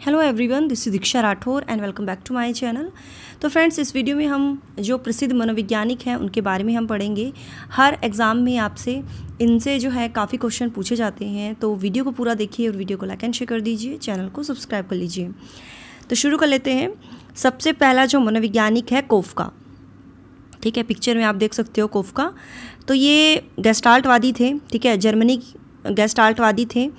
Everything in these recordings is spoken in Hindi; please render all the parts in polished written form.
Hello everyone, this is Diksha Rathore and welcome back to my channel. तो फ्रेंड्स, इस वीडियो में हम जो प्रसिद्ध मनोवैज्ञानिक हैं उनके बारे में हम पढ़ेंगे। हर एग्ज़ाम में आपसे इनसे जो है काफ़ी क्वेश्चन पूछे जाते हैं, तो वीडियो को पूरा देखिए और वीडियो को लाइक एंड शेयर कर दीजिए, चैनल को सब्सक्राइब कर लीजिए। तो शुरू कर लेते हैं। सबसे पहला जो मनोवैज्ञानिक है कोफका। ठीक है, पिक्चर में आप देख सकते हो कोफका। तो ये गेस्टाल्टवादी थे, ठीक है, जर्मनी गेस्टाल्टवादी थे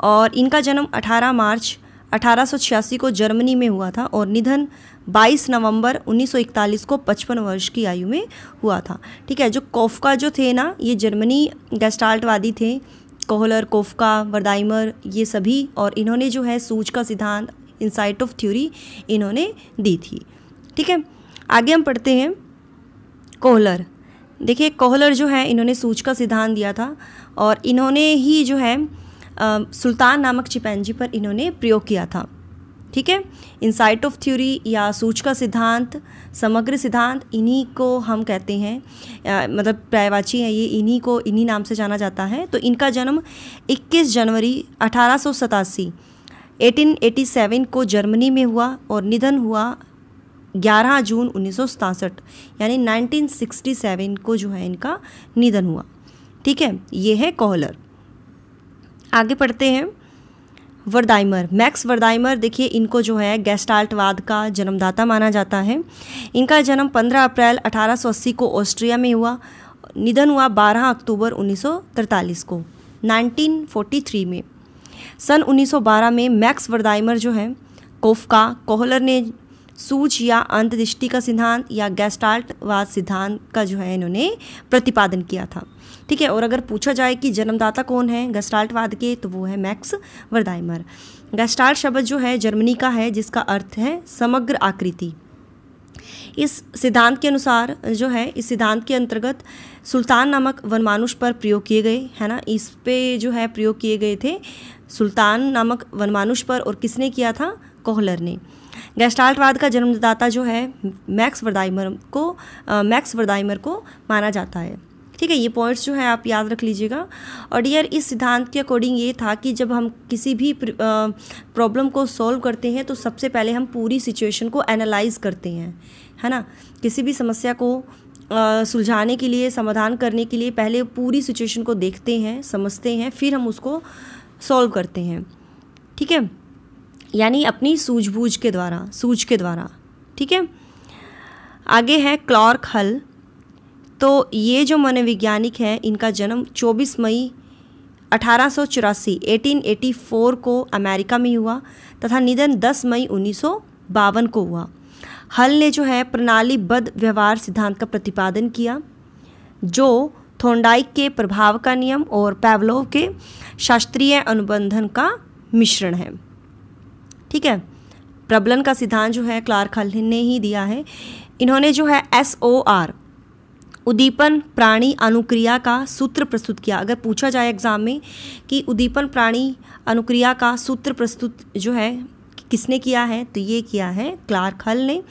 और इनका जन्म 18 मार्च 1886 को जर्मनी में हुआ था और निधन 22 नवंबर 1941 को 55 वर्ष की आयु में हुआ था। ठीक है, जो कोफका जो थे ना, ये जर्मनी गेस्टाल्टवादी थे। कोहलर, कोफका, वर्दाइमर, ये सभी, और इन्होंने जो है सूझ का सिद्धांत, इनसाइट ऑफ थ्योरी इन्होंने दी थी। ठीक है, आगे हम पढ़ते हैं। कोहलर, देखिए कोहलर जो है इन्होंने सूझ का सिद्धांत दिया था और इन्होंने ही जो है सुल्तान नामक चिंपैंजी पर इन्होंने प्रयोग किया था। ठीक है, इनसाइट ऑफ थ्योरी या सूझ का सिद्धांत, समग्र सिद्धांत, इन्हीं को हम कहते हैं, मतलब पर्यायवाची है ये, इन्हीं नाम से जाना जाता है। तो इनका जन्म 21 जनवरी 1887 को जर्मनी में हुआ और निधन हुआ 11 जून 1967 यानी 1967 को जो है इनका निधन हुआ। ठीक है, ये है कोहलर। आगे पढ़ते हैं। वर्दाइमर, मैक्स वर्दाइमर, देखिए इनको जो है गेस्टाल्टवाद का जन्मदाता माना जाता है। इनका जन्म 15 अप्रैल 1880 को ऑस्ट्रिया में हुआ, निधन हुआ 12 अक्टूबर 1943 को 1943 में। सन 1912 में मैक्स वर्दाइमर जो है कोफका, कोहलर ने सूझ या अंतर्दृष्टि का सिद्धांत या गेस्टाल्टवाद सिद्धांत का जो है इन्होंने प्रतिपादन किया था। ठीक है, और अगर पूछा जाए कि जन्मदाता कौन है गेस्टाल्टवाद के, तो वो है मैक्स वर्दाइमर। गेस्टाल्ट शब्द जो है जर्मनी का है, जिसका अर्थ है समग्र आकृति। इस सिद्धांत के अनुसार जो है, इस सिद्धांत के अंतर्गत सुल्तान नामक वनमानुष पर प्रयोग किए गए, है ना, इस पे जो है प्रयोग किए गए थे सुल्तान नामक वनमानुष पर, और किसने किया था? कोहलर ने। गेस्टाल्टवाद का जन्मदाता जो है मैक्स वर्दाइमर को माना जाता है। ठीक है, ये पॉइंट्स जो है आप याद रख लीजिएगा। और डियर, इस सिद्धांत के अकॉर्डिंग ये था कि जब हम किसी भी प्रॉब्लम को सॉल्व करते हैं तो सबसे पहले हम पूरी सिचुएशन को एनालाइज करते हैं, है ना। किसी भी समस्या को सुलझाने के लिए, समाधान करने के लिए पहले पूरी सिचुएशन को देखते हैं, समझते हैं, फिर हम उसको सॉल्व करते हैं। ठीक है, यानी अपनी सूझबूझ के द्वारा। ठीक है, आगे है क्लार्क हल। तो ये जो मनोवैज्ञानिक हैं, इनका जन्म 24 मई 1884 को अमेरिका में हुआ तथा निधन 10 मई 1952 को हुआ। हल ने जो है प्रणालीबद्ध व्यवहार सिद्धांत का प्रतिपादन किया, जो थॉर्नडाइक के प्रभाव का नियम और पैवलोव के शास्त्रीय अनुबंधन का मिश्रण है। ठीक है, प्रबलन का सिद्धांत जो है क्लार्क हल ने ही दिया है। इन्होंने जो है SOR, उद्दीपन प्राणी अनुक्रिया का सूत्र प्रस्तुत किया। अगर पूछा जाए एग्जाम में कि उद्दीपन प्राणी अनुक्रिया का सूत्र प्रस्तुत जो है किसने किया है, तो ये किया है क्लार्क हल ने।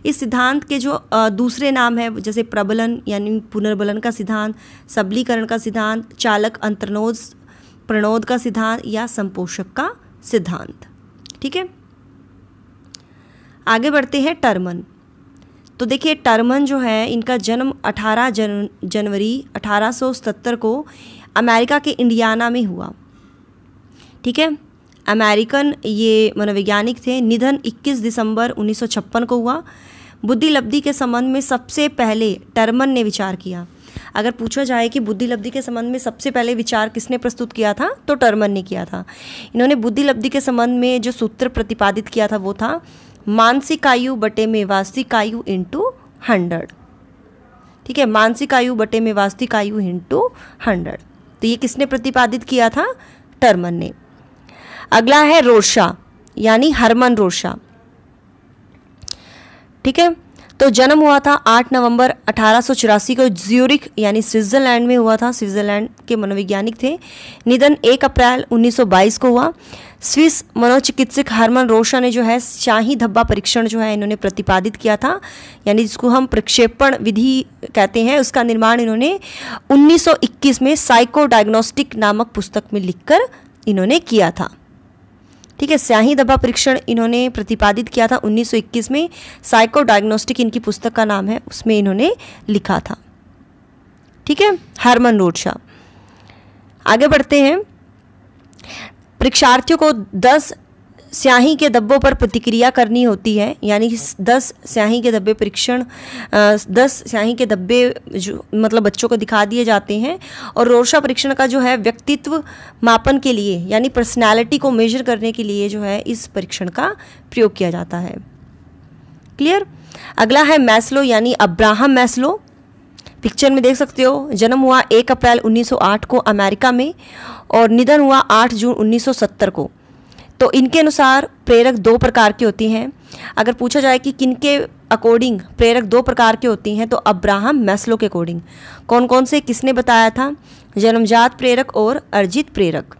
इस सिद्धांत के जो दूसरे नाम है, जैसे प्रबलन यानी पुनर्बलन का सिद्धांत, सबलीकरण का सिद्धांत, चालक अंतर्नोद प्रणोद का सिद्धांत या संपोषक का सिद्धांत। ठीक है, आगे बढ़ते हैं। टर्मन, तो देखिए टर्मन जो है इनका जन्म 18 जनवरी 1877 को अमेरिका के इंडियाना में हुआ। ठीक है, अमेरिकन ये मनोवैज्ञानिक थे। निधन 21 दिसंबर 1956 को हुआ। बुद्धि लब्धि के संबंध में सबसे पहले टर्मन ने विचार किया। अगर पूछा जाए कि बुद्धि लब्धि के संबंध में सबसे पहले विचार किसने प्रस्तुत किया था, तो टर्मन ने किया था। इन्होंने बुद्धि लब्धि के संबंध में जो सूत्र प्रतिपादित किया था वो था मानसिक आयु बटे में वास्तविक आयु इंटू 100। ठीक है, मानसिक आयु बटे में वास्तविक आयु इंटू 100। तो ये किसने प्रतिपादित किया था? टर्मन ने। अगला है रोर्शा यानी हरमन रोर्शा। ठीक है, तो जन्म हुआ था 8 नवंबर 1884 को ज्यूरिख यानी स्विट्जरलैंड में हुआ था। स्विट्जरलैंड के मनोवैज्ञानिक थे। निधन 1 अप्रैल 1922 को हुआ। स्विस मनोचिकित्सक हरमन रोर्शा ने जो है शाही धब्बा परीक्षण जो है इन्होंने प्रतिपादित किया था, यानी जिसको हम प्रक्षेपण विधि कहते हैं। उसका निर्माण इन्होंने 1921 में साइको डायग्नोस्टिक नामक पुस्तक में लिखकर इन्होंने किया था। ठीक है। स्याही धब्बा परीक्षण इन्होंने प्रतिपादित किया था 1921 में, साइको डायग्नोस्टिक इनकी पुस्तक का नाम है, उसमें इन्होंने लिखा था। ठीक है, हरमन रोडशा। आगे बढ़ते हैं। परीक्षार्थियों को 10 स्याही के धब्बों पर प्रतिक्रिया करनी होती है, यानी 10 स्याही के धब्बे परीक्षण 10 स्याही के धब्बे जो मतलब बच्चों को दिखा दिए जाते हैं। और रोडशा परीक्षण का जो है व्यक्तित्व मापन के लिए, यानी पर्सनैलिटी को मेजर करने के लिए जो है इस परीक्षण का प्रयोग किया जाता है। क्लियर। अगला है मैस्लो, यानी अब्राहम मैस्लो। पिक्चर में देख सकते हो, जन्म हुआ 1 अप्रैल 1908 को अमेरिका में और निधन हुआ 8 जून 1970 को। तो इनके अनुसार प्रेरक 2 प्रकार की होती हैं। अगर पूछा जाए कि किनके अकॉर्डिंग प्रेरक 2 प्रकार की होती हैं, तो अब्राहम मैस्लो के अकॉर्डिंग। कौन कौन से किसने बताया था? जन्मजात प्रेरक और अर्जित प्रेरक।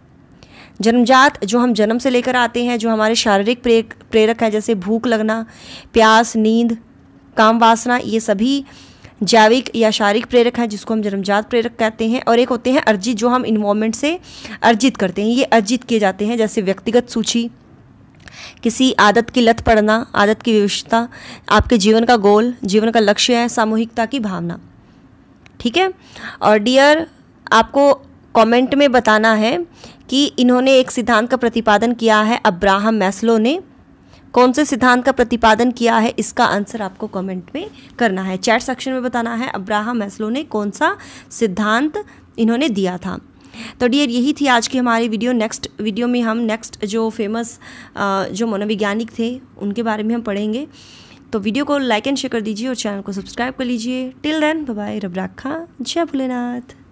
जन्मजात जो हम जन्म से लेकर आते हैं, जो हमारे शारीरिक प्रेरक हैं, जैसे भूख लगना, प्यास, नींद, काम वासना, ये सभी जैविक या शारीरिक प्रेरक हैं, जिसको हम जन्मजात प्रेरक कहते हैं। और एक होते हैं अर्जित, जो हम इन्वायरमेंट से अर्जित करते हैं। ये अर्जित किए जाते हैं, जैसे व्यक्तिगत सूची, किसी आदत की लत पड़ना, आदत की विविधता, आपके जीवन का गोल, जीवन का लक्ष्य है, सामूहिकता की भावना। ठीक है। और डियर, आपको कमेंट में बताना है कि इन्होंने एक सिद्धांत का प्रतिपादन किया है, अब्राहम मैस्लो ने। कौन से सिद्धांत का प्रतिपादन किया है, इसका आंसर आपको कमेंट में करना है, चैट सेक्शन में बताना है अब्राहम मैस्लो ने कौन सा सिद्धांत इन्होंने दिया था। तो डियर, यही थी आज की हमारी वीडियो। नेक्स्ट वीडियो में हम जो फेमस जो मनोवैज्ञानिक थे उनके बारे में हम पढ़ेंगे। तो वीडियो को लाइक एंड शेयर कर दीजिए और चैनल को सब्सक्राइब कर लीजिए। टिल देन बाय बाय, रब राखा, जय भोलेनाथ।